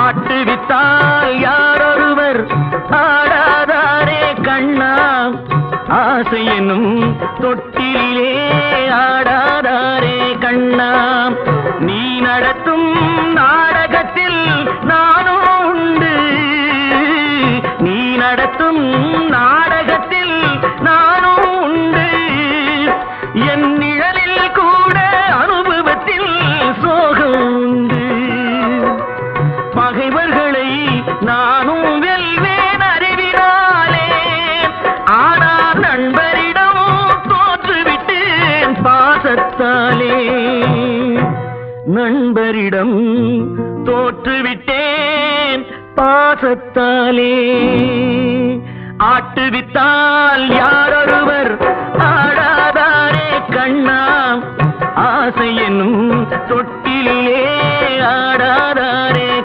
ஆட்டுவித்தால் யாரொருவர் ஆடாதாரே கண்ணா, ஆசை என்னும் தொட்டிலே ஆடாதாரே கண்ணா. நீ நடத்தும் நாடகத்தில் நானும் உண்டு, நீ நடத்தும் நாடகத்தில் நானும் உண்டு. என் நிழலில் கூட அனுபவத்தில் சோகம் உண்டு. பகைவர்களை நானும் வெல்வேன் அறிவினாலே, ஆனால் நண்பரிடம் தோற்றுவிட்டேன் பாசத்தாலே. நண்பரிடம் தோற்றுவிட்டேன் பாசத்தாலே. ஆட்டுவித்தால் யாரொருவர் ஆடாதாரே கண்ணா, ஆசை என்னும் தொட்டிலே ஆடாத